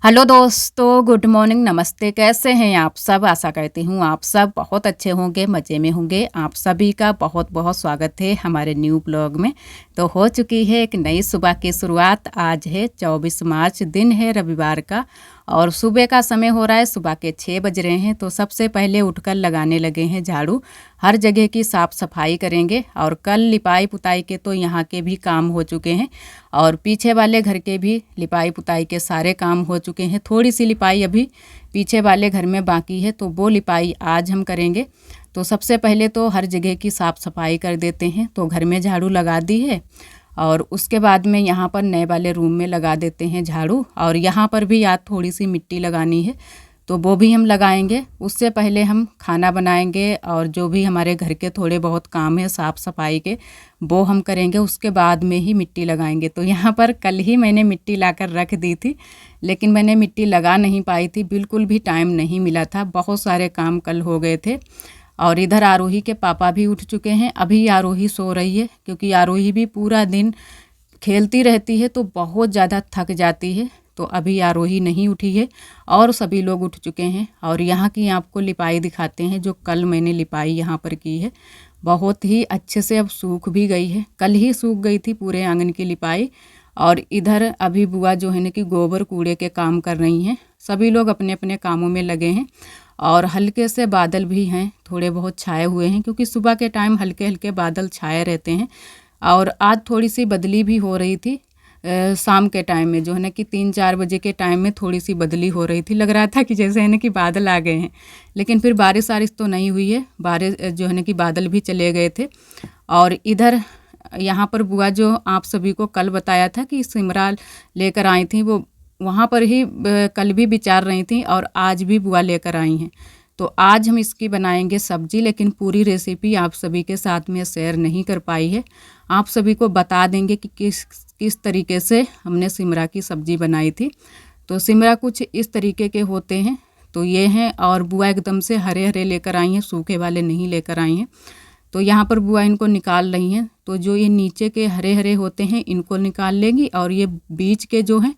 Hello दोस्तों, good morning, नमस्ते। कैसे हैं आप सब? आशा करती हूँ आप सब बहुत अच्छे होंगे, मज़े में होंगे। आप सभी का बहुत बहुत स्वागत है हमारे न्यू ब्लॉग में। तो हो चुकी है एक नई सुबह की शुरुआत। आज है 24 मार्च, दिन है रविवार का और सुबह का समय हो रहा है, सुबह के 6 बज रहे हैं। तो सबसे पहले उठकर लगाने लगे हैं झाड़ू। हर जगह की साफ़ सफाई करेंगे और कल लिपाई पुताई के तो यहाँ के भी काम हो चुके हैं और पीछे वाले घर के भी लिपाई पुताई के सारे काम हो चुके हैं। थोड़ी सी लिपाई अभी पीछे वाले घर में बाकी है, तो वो लिपाई आज हम करेंगे। तो सबसे पहले तो हर जगह की साफ़ सफाई कर देते हैं। तो घर में झाड़ू लगा दी है और उसके बाद में यहाँ पर नए वाले रूम में लगा देते हैं झाड़ू। और यहाँ पर भी याद थोड़ी सी मिट्टी लगानी है, तो वो भी हम लगाएंगे। उससे पहले हम खाना बनाएंगे और जो भी हमारे घर के थोड़े बहुत काम है साफ़ सफाई के, वो हम करेंगे। उसके बाद में ही मिट्टी लगाएंगे। तो यहाँ पर कल ही मैंने मिट्टी लाकर रख दी थी, लेकिन मैंने मिट्टी लगा नहीं पाई थी, बिल्कुल भी टाइम नहीं मिला था। बहुत सारे काम कल हो गए थे। और इधर आरोही के पापा भी उठ चुके हैं। अभी आरोही सो रही है, क्योंकि आरोही भी पूरा दिन खेलती रहती है तो बहुत ज़्यादा थक जाती है। तो अभी आरोही नहीं उठी है और सभी लोग उठ चुके हैं। और यहाँ की आपको लिपाई दिखाते हैं, जो कल मैंने लिपाई यहाँ पर की है। बहुत ही अच्छे से अब सूख भी गई है, कल ही सूख गई थी पूरे आंगन की लिपाई। और इधर अभी बुआ जो है ना कि गोबर कूड़े के काम कर रही हैं। सभी लोग अपने अपने कामों में लगे हैं और हल्के से बादल भी हैं, थोड़े बहुत छाए हुए हैं, क्योंकि सुबह के टाइम हल्के हल्के बादल छाए रहते हैं। और आज थोड़ी सी बदली भी हो रही थी। शाम के टाइम में जो है ना कि 3-4 बजे के टाइम में थोड़ी सी बदली हो रही थी। लग रहा था कि जैसे है ना कि बादल आ गए हैं, लेकिन फिर बारिश वारिश तो नहीं हुई है। बारिश जो है ना कि बादल भी चले गए थे। और इधर यहाँ पर बुआ जो आप सभी को कल बताया था कि सिमरा लेकर आई थी, वो वहाँ पर ही कल भी विचार रही थी और आज भी बुआ लेकर आई हैं। तो आज हम इसकी बनाएंगे सब्जी, लेकिन पूरी रेसिपी आप सभी के साथ में शेयर नहीं कर पाई है। आप सभी को बता देंगे कि किस तरीके से हमने सिमरा की सब्ज़ी बनाई थी। तो सिमरा कुछ इस तरीके के होते हैं। तो ये हैं, और बुआ एकदम से हरे हरे लेकर आई हैं, सूखे वाले नहीं लेकर आई हैं। तो यहाँ पर बुआ इनको निकाल रही हैं। तो जो ये नीचे के हरे हरे होते हैं इनको निकाल लेंगी, और ये बीच के जो हैं,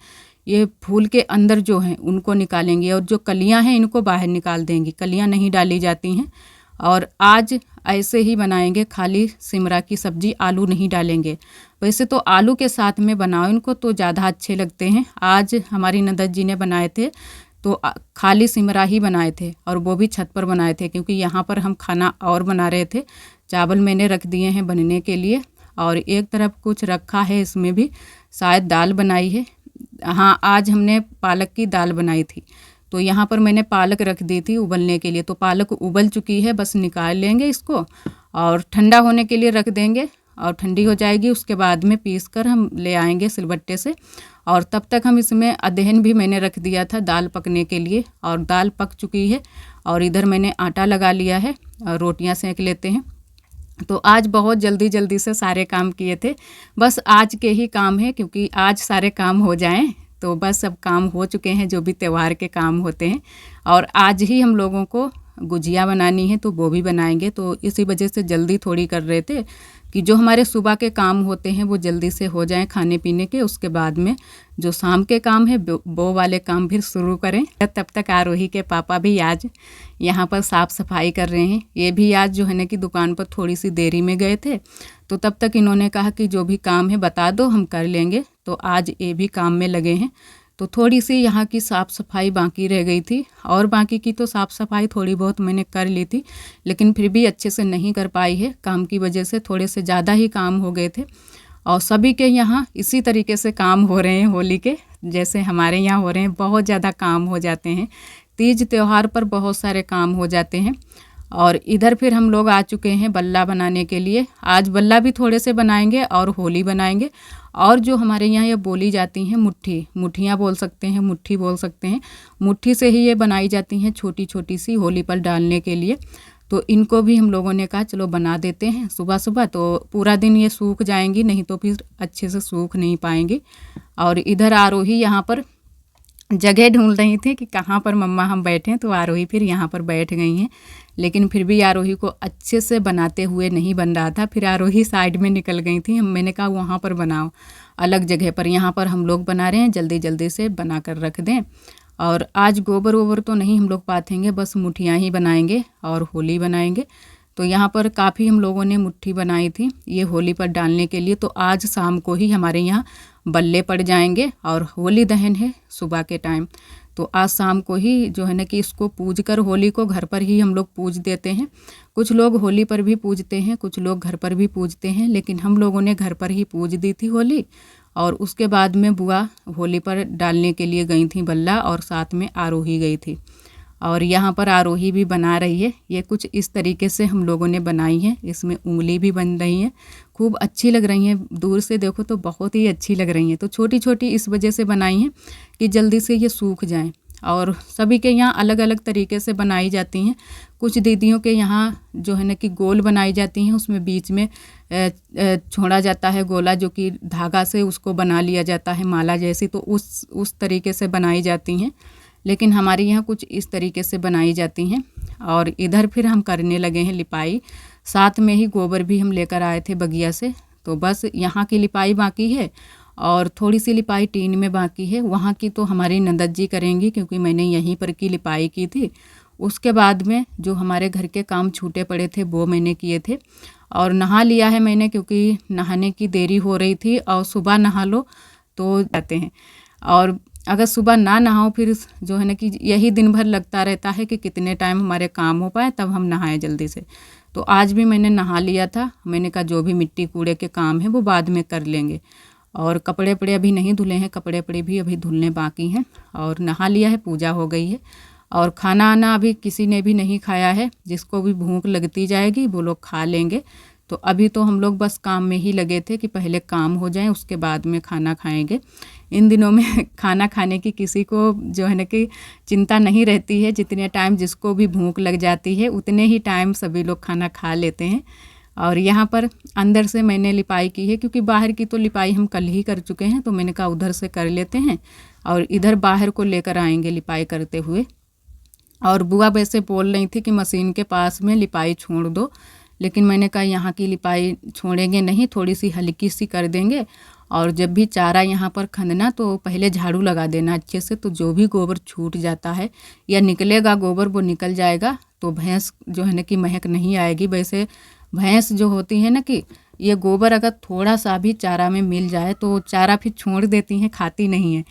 ये फूल के अंदर जो हैं उनको निकालेंगी, और जो कलियां हैं इनको बाहर निकाल देंगी। कलियां नहीं डाली जाती हैं। और आज ऐसे ही बनाएंगे खाली सिमरा की सब्ज़ी, आलू नहीं डालेंगे। वैसे तो आलू के साथ में बनाओ इनको तो ज़्यादा अच्छे लगते हैं। आज हमारी ननद जी ने बनाए थे तो खाली सिमरा ही बनाए थे, और वो भी छत पर बनाए थे, क्योंकि यहाँ पर हम खाना और बना रहे थे। चावल मैंने रख दिए हैं बनने के लिए, और एक तरफ कुछ रखा है, इसमें भी शायद दाल बनाई है। हाँ, आज हमने पालक की दाल बनाई थी। तो यहाँ पर मैंने पालक रख दी थी उबलने के लिए। तो पालक उबल चुकी है, बस निकाल लेंगे इसको और ठंडा होने के लिए रख देंगे, और ठंडी हो जाएगी उसके बाद में पीस कर हम ले आएंगे सिलबट्टे से। और तब तक हम इसमें अदहन भी मैंने रख दिया था दाल पकने के लिए, और दाल पक चुकी है। और इधर मैंने आटा लगा लिया है, और रोटियां सेंक लेते हैं। तो आज बहुत जल्दी जल्दी से सारे काम किए थे। बस आज के ही काम है, क्योंकि आज सारे काम हो जाएं तो बस सब काम हो चुके हैं जो भी त्यौहार के काम होते हैं। और आज ही हम लोगों को गुजिया बनानी है, तो वो भी बनाएंगे। तो इसी वजह से जल्दी थोड़ी कर रहे थे कि जो हमारे सुबह के काम होते हैं वो जल्दी से हो जाएं खाने पीने के। उसके बाद में जो शाम के काम है वो वाले काम फिर शुरू करें। तब तक आरोही के पापा भी आज यहाँ पर साफ़ सफाई कर रहे हैं। ये भी आज जो है ना कि दुकान पर थोड़ी सी देरी में गए थे, तो तब तक इन्होंने कहा कि जो भी काम है बता दो, हम कर लेंगे। तो आज ये भी काम में लगे हैं। तो थोड़ी सी यहाँ की साफ़ सफाई बाकी रह गई थी, और बाकी की तो साफ़ सफाई थोड़ी बहुत मैंने कर ली थी, लेकिन फिर भी अच्छे से नहीं कर पाई है। काम की वजह से थोड़े से ज़्यादा ही काम हो गए थे। और सभी के यहाँ इसी तरीके से काम हो रहे हैं होली के, जैसे हमारे यहाँ हो रहे हैं। बहुत ज़्यादा काम हो जाते हैं, तीज त्यौहार पर बहुत सारे काम हो जाते हैं। और इधर फिर हम लोग आ चुके हैं बल्ला बनाने के लिए। आज बल्ला भी थोड़े से बनाएंगे और होली बनाएंगे। और जो हमारे यहाँ ये बोली जाती हैं मुठियाँ बोल सकते हैं, मुट्ठी बोल सकते हैं। मुट्ठी से ही ये बनाई जाती हैं, छोटी छोटी सी, होली पर डालने के लिए। तो इनको भी हम लोगों ने कहा चलो बना देते हैं सुबह सुबह, तो पूरा दिन ये सूख जाएंगी, नहीं तो फिर अच्छे से सूख नहीं पाएंगी। और इधर आरोही यहाँ पर जगह ढूंढ रही थी कि कहाँ पर मम्मा हम बैठें, तो आरोही फिर यहाँ पर बैठ गई हैं। लेकिन फिर भी आरोही को अच्छे से बनाते हुए नहीं बन रहा था। फिर आरोही साइड में निकल गई थी। मैंने कहा वहाँ पर बनाओ, अलग जगह पर, यहाँ पर हम लोग बना रहे हैं, जल्दी जल्दी से बना कर रख दें। और आज गोबर वोबर तो नहीं हम लोग पाथेंगे, बस मुठियाँ ही बनाएंगे और होली बनाएंगे। तो यहाँ पर काफ़ी हम लोगों ने मुट्ठी बनाई थी ये होली पर डालने के लिए। तो आज शाम को ही हमारे यहाँ बल्ले पड़ जाएंगे और होली दहन है सुबह के टाइम। तो आज शाम को ही जो है ना कि इसको पूज कर, होली को घर पर ही हम लोग पूज देते हैं। कुछ लोग होली पर भी पूजते हैं, कुछ लोग घर पर भी पूजते हैं, लेकिन हम लोगों ने घर पर ही पूज दी थी होली। और उसके बाद में बुआ होली पर डालने के लिए गई थी बल्ला, और साथ में आरोही गई थी। और यहाँ पर आरोही भी बना रही है। ये कुछ इस तरीके से हम लोगों ने बनाई है। इसमें उंगली भी बन रही है, खूब अच्छी लग रही हैं। दूर से देखो तो बहुत ही अच्छी लग रही हैं। तो छोटी छोटी इस वजह से बनाई हैं कि जल्दी से ये सूख जाएं। और सभी के यहाँ अलग अलग तरीके से बनाई जाती हैं। कुछ दीदियों के यहाँ जो है ना कि गोल बनाई जाती हैं, उसमें बीच में छोड़ा जाता है गोला, जो कि धागा से उसको बना लिया जाता है माला जैसी। तो उस तरीके से बनाई जाती हैं। लेकिन हमारे यहाँ कुछ इस तरीके से बनाई जाती हैं। और इधर फिर हम करने लगे हैं लिपाई। साथ में ही गोबर भी हम लेकर आए थे बगिया से। तो बस यहाँ की लिपाई बाकी है और थोड़ी सी लिपाई टीन में बाकी है। वहाँ की तो हमारी नंदत जी करेंगी, क्योंकि मैंने यहीं पर की लिपाई की थी। उसके बाद में जो हमारे घर के काम छूटे पड़े थे वो मैंने किए थे। और नहा लिया है मैंने, क्योंकि नहाने की देरी हो रही थी। और सुबह नहा लो तो जाते हैं, और अगर सुबह ना नहाओ फिर जो है ना कि यही दिन भर लगता रहता है कि कितने टाइम हमारे काम हो पाए तब हम नहाएं जल्दी से। तो आज भी मैंने नहा लिया था। मैंने कहा जो भी मिट्टी कूड़े के काम है वो बाद में कर लेंगे। और कपड़े वपड़े अभी नहीं धुले हैं, कपड़े वपड़े भी अभी धुलने बाकी हैं। और नहा लिया है, पूजा हो गई है। और खाना आना अभी किसी ने भी नहीं खाया है। जिसको भी भूख लगती जाएगी वो लोग खा लेंगे। तो अभी तो हम लोग बस काम में ही लगे थे कि पहले काम हो जाए, उसके बाद में खाना खाएंगे। इन दिनों में खाना खाने की किसी को जो है ना कि चिंता नहीं रहती है। जितने टाइम जिसको भी भूख लग जाती है उतने ही टाइम सभी लोग खाना खा लेते हैं। और यहाँ पर अंदर से मैंने लिपाई की है, क्योंकि बाहर की तो लिपाई हम कल ही कर चुके हैं। तो मैंने कहा उधर से कर लेते हैं और इधर बाहर को लेकर आएंगे लिपाई करते हुए। और बुआ वैसे बोल रही थी कि मशीन के पास में लिपाई छोड़ दो, लेकिन मैंने कहा यहाँ की लिपाई छोड़ेंगे नहीं, थोड़ी सी हल्की सी कर देंगे। और जब भी चारा यहाँ पर खंदना तो पहले झाड़ू लगा देना अच्छे से। तो जो भी गोबर छूट जाता है या निकलेगा गोबर वो निकल जाएगा। तो भैंस जो है ना कि महक नहीं आएगी। वैसे भैंस जो होती है ना कि ये गोबर अगर थोड़ा सा भी चारा में मिल जाए तो चारा फिर छोड़ देती हैं, खाती नहीं है।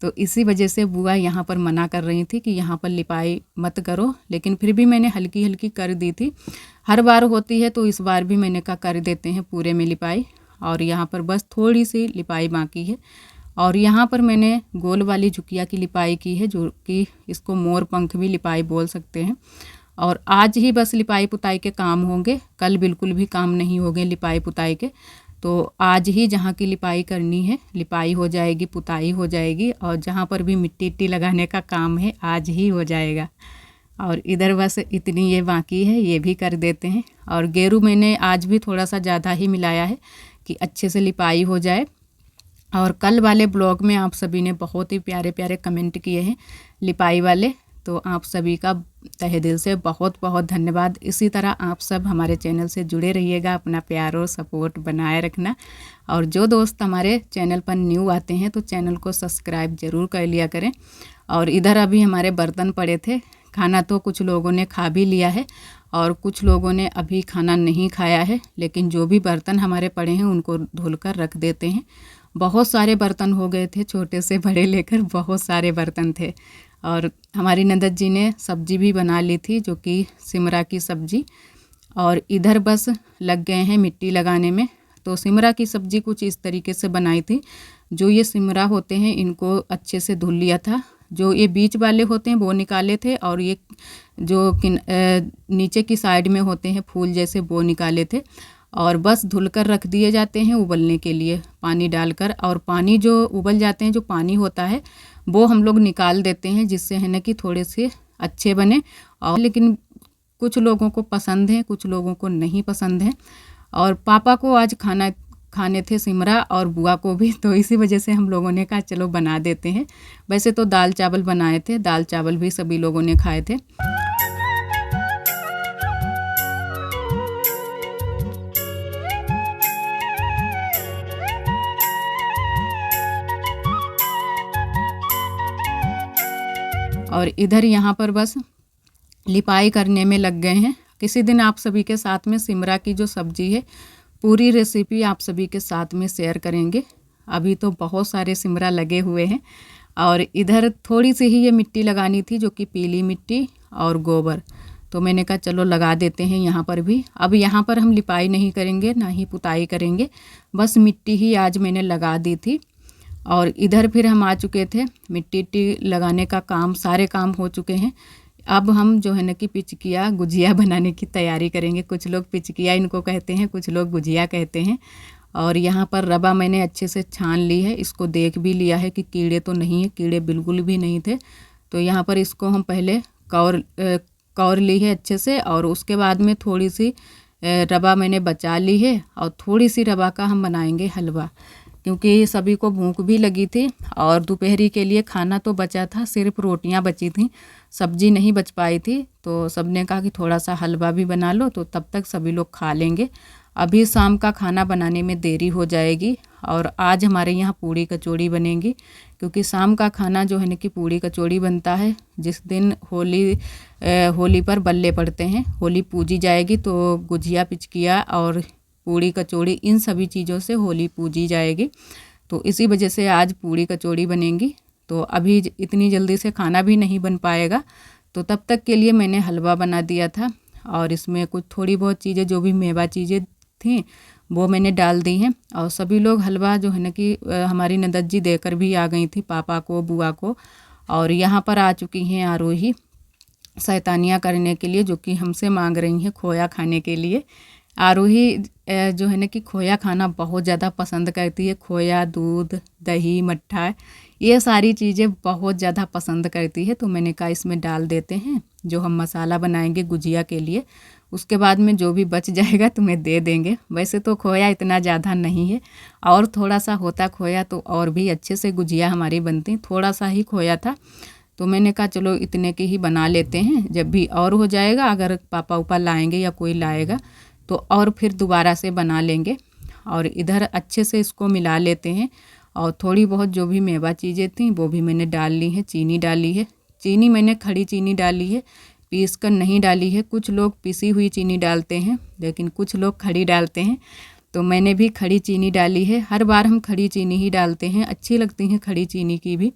तो इसी वजह से बुआ यहाँ पर मना कर रही थी कि यहाँ पर लिपाई मत करो। लेकिन फिर भी मैंने हल्की हल्की कर दी थी। हर बार होती है तो इस बार भी मैंने कहा कर देते हैं पूरे में लिपाई। और यहाँ पर बस थोड़ी सी लिपाई बाकी है। और यहाँ पर मैंने गोल वाली झुकिया की लिपाई की है, जो कि इसको मोर पंख भी लिपाई बोल सकते हैं। और आज ही बस लिपाई पुताई के काम होंगे, कल बिल्कुल भी काम नहीं होंगे लिपाई पुताई के। तो आज ही जहाँ की लिपाई करनी है लिपाई हो जाएगी, पुताई हो जाएगी। और जहाँ पर भी मिट्टी इट्टी लगाने का काम है आज ही हो जाएगा। और इधर बस इतनी ये बाकी है, ये भी कर देते हैं। और गेरू मैंने आज भी थोड़ा सा ज़्यादा ही मिलाया है कि अच्छे से लिपाई हो जाए। और कल वाले ब्लॉग में आप सभी ने बहुत ही प्यारे प्यारे कमेंट किए हैं लिपाई वाले। तो आप सभी का तहे दिल से बहुत बहुत धन्यवाद। इसी तरह आप सब हमारे चैनल से जुड़े रहिएगा, अपना प्यार और सपोर्ट बनाए रखना। और जो दोस्त हमारे चैनल पर न्यू आते हैं तो चैनल को सब्सक्राइब ज़रूर कर लिया करें। और इधर अभी हमारे बर्तन पड़े थे, खाना तो कुछ लोगों ने खा भी लिया है और कुछ लोगों ने अभी खाना नहीं खाया है। लेकिन जो भी बर्तन हमारे पड़े हैं उनको धुल कर रख देते हैं। बहुत सारे बर्तन हो गए थे, छोटे से बड़े लेकर बहुत सारे बर्तन थे। और हमारी नंदत जी ने सब्जी भी बना ली थी, जो कि सिमरा की सब्जी। और इधर बस लग गए हैं मिट्टी लगाने में। तो सिमरा की सब्जी कुछ इस तरीके से बनाई थी। जो ये सिमरा होते हैं इनको अच्छे से धुल लिया था। जो ये बीच वाले होते हैं वो निकाले थे, और ये जो नीचे की साइड में होते हैं फूल जैसे वो निकाले थे। और बस धुलकर रख दिए जाते हैं उबलने के लिए पानी डालकर। और पानी जो उबल जाते हैं, जो पानी होता है वो हम लोग निकाल देते हैं, जिससे है ना कि थोड़े से अच्छे बने। और लेकिन कुछ लोगों को पसंद है, कुछ लोगों को नहीं पसंद है। और पापा को आज खाना खाने थे सिमरा और बुआ को भी, तो इसी वजह से हम लोगों ने कहा चलो बना देते हैं। वैसे तो दाल चावल बनाए थे, दाल चावल भी सभी लोगों ने खाए थे। और इधर यहाँ पर बस लिपाई करने में लग गए हैं। किसी दिन आप सभी के साथ में सिमरा की जो सब्ज़ी है पूरी रेसिपी आप सभी के साथ में शेयर करेंगे। अभी तो बहुत सारे सिमरा लगे हुए हैं और इधर थोड़ी सी ही ये मिट्टी लगानी थी, जो कि पीली मिट्टी और गोबर, तो मैंने कहा चलो लगा देते हैं यहाँ पर भी। अब यहाँ पर हम लिपाई नहीं करेंगे, ना ही पुताई करेंगे, बस मिट्टी ही आज मैंने लगा दी थी। और इधर फिर हम आ चुके थे, मिट्टी लगाने का काम, सारे काम हो चुके हैं। अब हम जो है ना कि पिचकिया गुजिया बनाने की तैयारी करेंगे। कुछ लोग पिचकिया इनको कहते हैं, कुछ लोग गुजिया कहते हैं। और यहाँ पर रवा मैंने अच्छे से छान ली है, इसको देख भी लिया है कि कीड़े तो नहीं है, कीड़े बिल्कुल भी नहीं थे। तो यहाँ पर इसको हम पहले कौर ली है अच्छे से, और उसके बाद में थोड़ी सी रवा मैंने बचा ली है और थोड़ी सी रवा का हम बनाएंगे हलवा, क्योंकि सभी को भूख भी लगी थी और दोपहरी के लिए खाना तो बचा था, सिर्फ रोटियां बची थी, सब्जी नहीं बच पाई थी। तो सबने कहा कि थोड़ा सा हलवा भी बना लो, तो तब तक सभी लोग खा लेंगे। अभी शाम का खाना बनाने में देरी हो जाएगी। और आज हमारे यहाँ पूड़ी कचौड़ी बनेंगी, क्योंकि शाम का खाना जो है ना कि पूड़ी कचौड़ी बनता है। जिस दिन होली पर बल्ले पड़ते हैं, होली पूजी जाएगी, तो गुजिया पिचकिया और पूड़ी कचौड़ी इन सभी चीज़ों से होली पूजी जाएगी। तो इसी वजह से आज पूड़ी कचौड़ी बनेंगी। तो अभी इतनी जल्दी से खाना भी नहीं बन पाएगा, तो तब तक के लिए मैंने हलवा बना दिया था। और इसमें कुछ थोड़ी बहुत चीज़ें, जो भी मेवा चीज़ें थी, वो मैंने डाल दी हैं। और सभी लोग हलवा जो है ना कि हमारी ननद जी देकर भी आ गई थी, पापा को, बुआ को। और यहाँ पर आ चुकी हैं आरोही शैतानियाँ करने के लिए, जो कि हमसे मांग रही हैं खोया खाने के लिए। आरोही जो है ना कि खोया खाना बहुत ज़्यादा पसंद करती है। खोया, दूध, दही, मट्ठा, ये सारी चीज़ें बहुत ज़्यादा पसंद करती है। तो मैंने कहा इसमें डाल देते हैं, जो हम मसाला बनाएंगे गुजिया के लिए, उसके बाद में जो भी बच जाएगा तुम्हें दे देंगे। वैसे तो खोया इतना ज़्यादा नहीं है, और थोड़ा सा होता खोया तो और भी अच्छे से गुजिया हमारी बनती। थोड़ा सा ही खोया था, तो मैंने कहा चलो इतने की ही बना लेते हैं, जब भी और हो जाएगा, अगर पापा उपा लाएंगे या कोई लाएगा तो और फिर दोबारा से बना लेंगे। और इधर अच्छे से इसको मिला लेते हैं। और थोड़ी बहुत जो भी मेवा चीज़ें थी वो भी मैंने डाल ली है। चीनी डाली है, चीनी मैंने खड़ी चीनी डाली है, पीस कर नहीं डाली है। कुछ लोग पिसी हुई चीनी डालते हैं, लेकिन कुछ लोग खड़ी डालते हैं, तो मैंने भी खड़ी चीनी डाली है। हर बार हम खड़ी चीनी ही डालते हैं, अच्छी लगती हैं खड़ी चीनी की भी।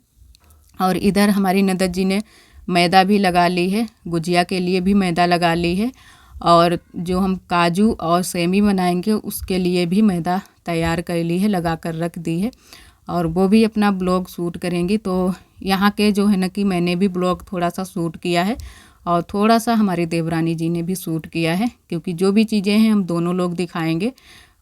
और इधर हमारी ननद जी ने मैदा भी लगा ली है, गुजिया के लिए भी मैदा लगा ली है। और जो हम काजू और सेमी बनाएंगे उसके लिए भी मैदा तैयार कर ली है, लगा कर रख दी है। और वो भी अपना ब्लॉग शूट करेंगी। तो यहाँ के जो है ना कि मैंने भी ब्लॉग थोड़ा सा शूट किया है, और थोड़ा सा हमारी देवरानी जी ने भी शूट किया है, क्योंकि जो भी चीज़ें हैं हम दोनों लोग दिखाएंगे।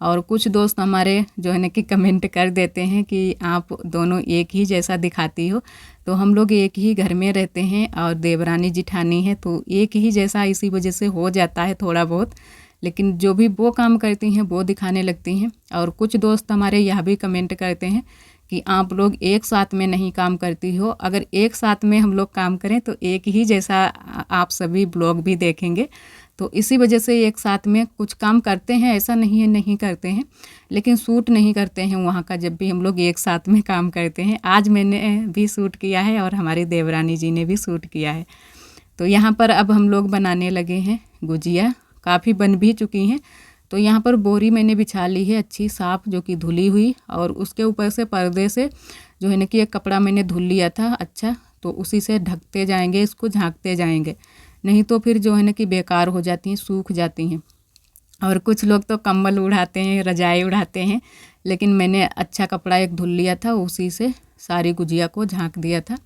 और कुछ दोस्त हमारे जो है ना कि कमेंट कर देते हैं कि आप दोनों एक ही जैसा दिखाती हो। तो हम लोग एक ही घर में रहते हैं और देवरानी जिठानी है, तो एक ही जैसा इसी वजह से हो जाता है थोड़ा बहुत। लेकिन जो भी वो काम करती हैं वो दिखाने लगती हैं। और कुछ दोस्त हमारे यह भी कमेंट करते हैं कि आप लोग एक साथ में नहीं काम करती हो। अगर एक साथ में हम लोग काम करें तो एक ही जैसा आप सभी ब्लॉग भी देखेंगे। तो इसी वजह से एक साथ में कुछ काम करते हैं, ऐसा नहीं है नहीं करते हैं, लेकिन शूट नहीं करते हैं वहाँ का, जब भी हम लोग एक साथ में काम करते हैं। आज मैंने भी शूट किया है और हमारी देवरानी जी ने भी शूट किया है। तो यहाँ पर अब हम लोग बनाने लगे हैं गुजिया, काफ़ी बन भी चुकी हैं। तो यहाँ पर बोरी मैंने बिछा ली है अच्छी साफ़, जो कि धुली हुई, और उसके ऊपर से पर्दे से जो है ना कि एक कपड़ा मैंने धुल लिया था अच्छा, तो उसी से ढकते जाएंगे, इसको झाँकते जाएंगे, नहीं तो फिर जो है ना कि बेकार हो जाती हैं, सूख जाती हैं। और कुछ लोग तो कंबल उड़ाते हैं, रजाई उड़ाते हैं, लेकिन मैंने अच्छा कपड़ा एक धुल लिया था, उसी से सारी गुजिया को झाँक दिया था।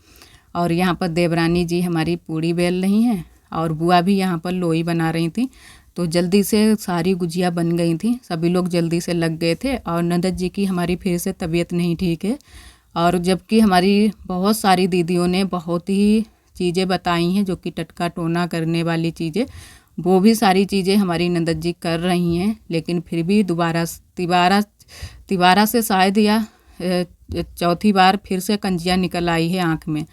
और यहाँ पर देवरानी जी हमारी पूड़ी बेल रही हैं, और बुआ भी यहाँ पर लोई बना रही थी। तो जल्दी से सारी गुजिया बन गई थी, सभी लोग जल्दी से लग गए थे। और ननद जी की हमारी फिर से तबीयत नहीं ठीक है, और जबकि हमारी बहुत सारी दीदियों ने बहुत ही चीज़ें बताई हैं, जो कि टटका टोना करने वाली चीज़ें, वो भी सारी चीज़ें हमारी ननद जी कर रही हैं। लेकिन फिर भी दोबारा तिबारा से शायद या चौथी बार फिर से कंजिया निकल आई है आँख में।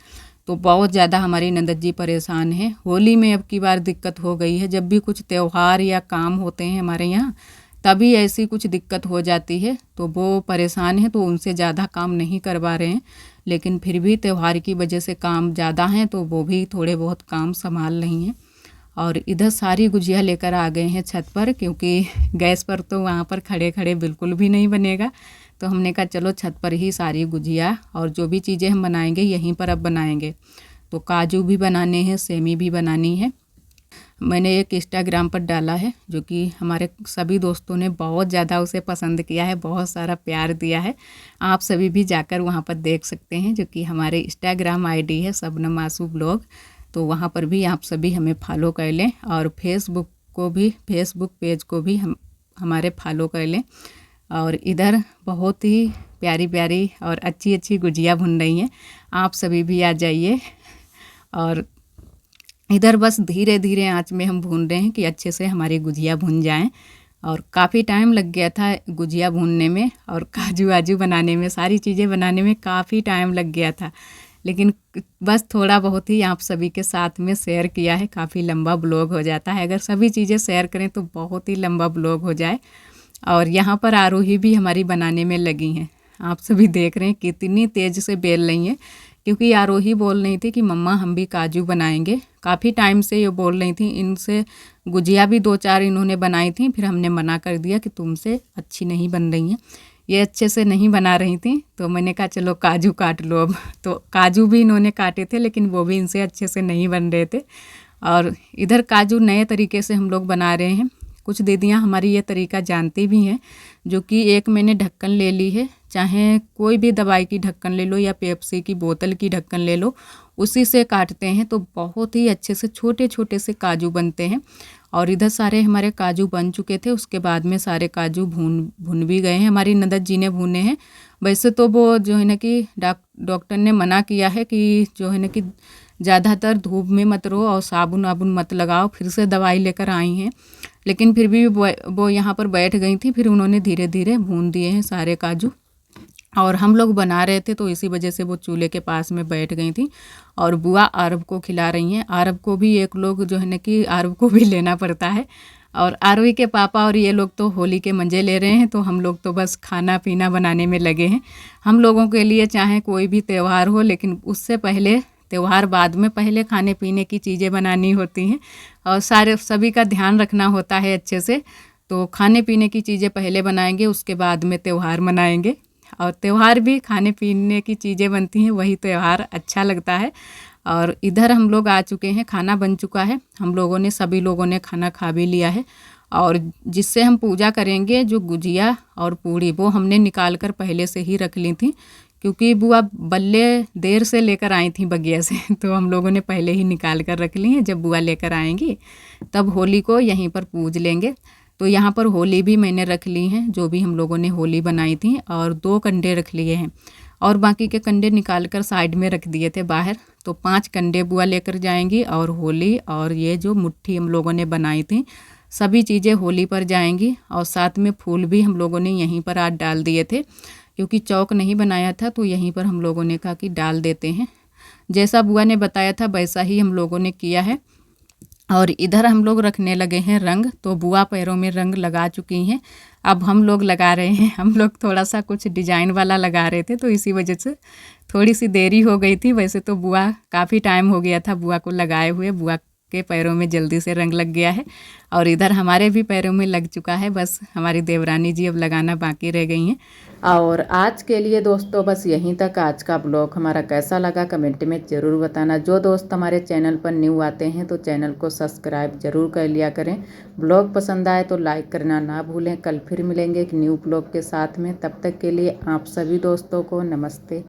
तो बहुत ज़्यादा हमारी ननद जी परेशान है। होली में अब की बार दिक्कत हो गई है। जब भी कुछ त्यौहार या काम होते हैं हमारे यहाँ तभी ऐसी कुछ दिक्कत हो जाती है, तो वो परेशान है, तो उनसे ज़्यादा काम नहीं करवा रहे हैं। लेकिन फिर भी त्यौहार की वजह से काम ज़्यादा हैं, तो वो भी थोड़े बहुत काम संभाल रही हैं। और इधर सारी गुजिया लेकर आ गए हैं छत पर, क्योंकि गैस पर तो वहाँ पर खड़े खड़े बिल्कुल भी नहीं बनेगा। तो हमने कहा चलो छत पर ही सारी गुजिया और जो भी चीज़ें हम बनाएंगे यहीं पर अब बनाएंगे। तो काजू भी बनाने हैं, सेमी भी बनानी है। मैंने एक इंस्टाग्राम पर डाला है जो कि हमारे सभी दोस्तों ने बहुत ज़्यादा उसे पसंद किया है, बहुत सारा प्यार दिया है। आप सभी भी जाकर वहाँ पर देख सकते हैं, जो कि हमारे इंस्टाग्राम आईडी है शबनम आशू ब्लॉग। तो वहाँ पर भी आप सभी हमें फॉलो कर लें और फेसबुक पेज को भी हमारे फॉलो कर लें। और इधर बहुत ही प्यारी प्यारी और अच्छी अच्छी गुजिया भुन रही हैं, आप सभी भी आ जाइए। और इधर बस धीरे धीरे आंच में हम भून रहे हैं कि अच्छे से हमारी गुजिया भुन जाएं। और काफ़ी टाइम लग गया था गुजिया भूनने में और काजू वाजू बनाने में, सारी चीज़ें बनाने में काफ़ी टाइम लग गया था। लेकिन बस थोड़ा बहुत ही आप सभी के साथ में शेयर किया है, काफ़ी लंबा ब्लॉग हो जाता है। अगर सभी चीज़ें शेयर करें तो बहुत ही लंबा ब्लॉग हो जाए। और यहाँ पर आरोही भी हमारी बनाने में लगी हैं। आप सभी देख रहे हैं कितनी तेज़ से बेल रही हैं, क्योंकि आरोही बोल रही थी कि मम्मा हम भी काजू बनाएंगे। काफ़ी टाइम से ये बोल रही थी। इनसे गुजिया भी 2-4 इन्होंने बनाई थी, फिर हमने मना कर दिया कि तुमसे अच्छी नहीं बन रही हैं, ये अच्छे से नहीं बना रही थी। तो मैंने कहा चलो काजू काट लो अब। तो काजू भी इन्होंने काटे थे, लेकिन वो भी इनसे अच्छे से नहीं बन रहे थे। और इधर काजू नए तरीके से हम लोग बना रहे हैं। कुछ दीदियाँ हमारी ये तरीका जानती भी हैं, जो कि एक मैंने ढक्कन ले ली है, चाहे कोई भी दवाई की ढक्कन ले लो या पेप्सी की बोतल की ढक्कन ले लो, उसी से काटते हैं तो बहुत ही अच्छे से छोटे छोटे से काजू बनते हैं। और इधर सारे हमारे काजू बन चुके थे, उसके बाद में सारे काजू भून भी गए हैं, हमारी ननद जी ने भूने हैं। वैसे तो वो जो है ना कि डॉक्टर ने मना किया है कि जो है ना कि ज़्यादातर धूप में मत रहो और साबुन वाबुन मत लगाओ। फिर से दवाई लेकर आई हैं, लेकिन फिर भी वो यहाँ पर बैठ गई थी, फिर उन्होंने धीरे धीरे भून दिए हैं सारे काजू। और हम लोग बना रहे थे तो इसी वजह से वो चूल्हे के पास में बैठ गई थी और बुआ आरब को खिला रही हैं। आरब को भी एक लोग जो है ना कि आरब को भी लेना पड़ता है। और आरवी के पापा और ये लोग तो होली के मज़े ले रहे हैं, तो हम लोग तो बस खाना पीना बनाने में लगे हैं। हम लोगों के लिए चाहे कोई भी त्यौहार हो, लेकिन उससे पहले त्यौहार बाद में, पहले खाने पीने की चीज़ें बनानी होती हैं और सभी का ध्यान रखना होता है अच्छे से। तो खाने पीने की चीज़ें पहले बनाएंगे, उसके बाद में त्यौहार मनाएंगे। और त्यौहार भी खाने पीने की चीज़ें बनती हैं, वही त्यौहार अच्छा लगता है। और इधर हम लोग आ चुके हैं, खाना बन चुका है, हम लोगों ने सभी लोगों ने खाना खा भी लिया है। और जिससे हम पूजा करेंगे, जो गुजिया और पूड़ी, वो हमने निकाल कर पहले से ही रख ली थी, क्योंकि बुआ बल्ले देर से लेकर आई थी बगिया से तो हम लोगों ने पहले ही निकाल कर रख ली हैं। जब बुआ लेकर आएंगी तब होली को यहीं पर पूज लेंगे। तो यहाँ पर होली भी मैंने रख ली हैं, जो भी हम लोगों ने होली बनाई थी, और 2 कंडे रख लिए हैं और बाकी के कंडे निकाल कर साइड में रख दिए थे बाहर। तो 5 कंडे बुआ लेकर जाएंगी और होली और ये जो मुट्ठी हम लोगों ने बनाई थी, सभी चीज़ें होली पर जाएंगी। और साथ में फूल भी हम लोगों ने यहीं पर आज डाल दिए थे, क्योंकि चौक नहीं बनाया था, तो यहीं पर हम लोगों ने कहा कि डाल देते हैं। जैसा बुआ ने बताया था वैसा ही हम लोगों ने किया है। और इधर हम लोग रखने लगे हैं रंग। तो बुआ पैरों में रंग लगा चुकी हैं, अब हम लोग लगा रहे हैं। हम लोग थोड़ा सा कुछ डिजाइन वाला लगा रहे थे, तो इसी वजह से थोड़ी सी देरी हो गई थी। वैसे तो बुआ काफ़ी टाइम हो गया था बुआ को लगाए हुए, बुआ के पैरों में जल्दी से रंग लग गया है। और इधर हमारे भी पैरों में लग चुका है, बस हमारी देवरानी जी अब लगाना बाकी रह गई हैं। और आज के लिए दोस्तों बस यहीं तक। आज का ब्लॉग हमारा कैसा लगा कमेंट में ज़रूर बताना। जो दोस्त हमारे चैनल पर न्यू आते हैं तो चैनल को सब्सक्राइब ज़रूर कर लिया करें। ब्लॉग पसंद आए तो लाइक करना ना भूलें। कल फिर मिलेंगे एक न्यू ब्लॉग के साथ में, तब तक के लिए आप सभी दोस्तों को नमस्ते।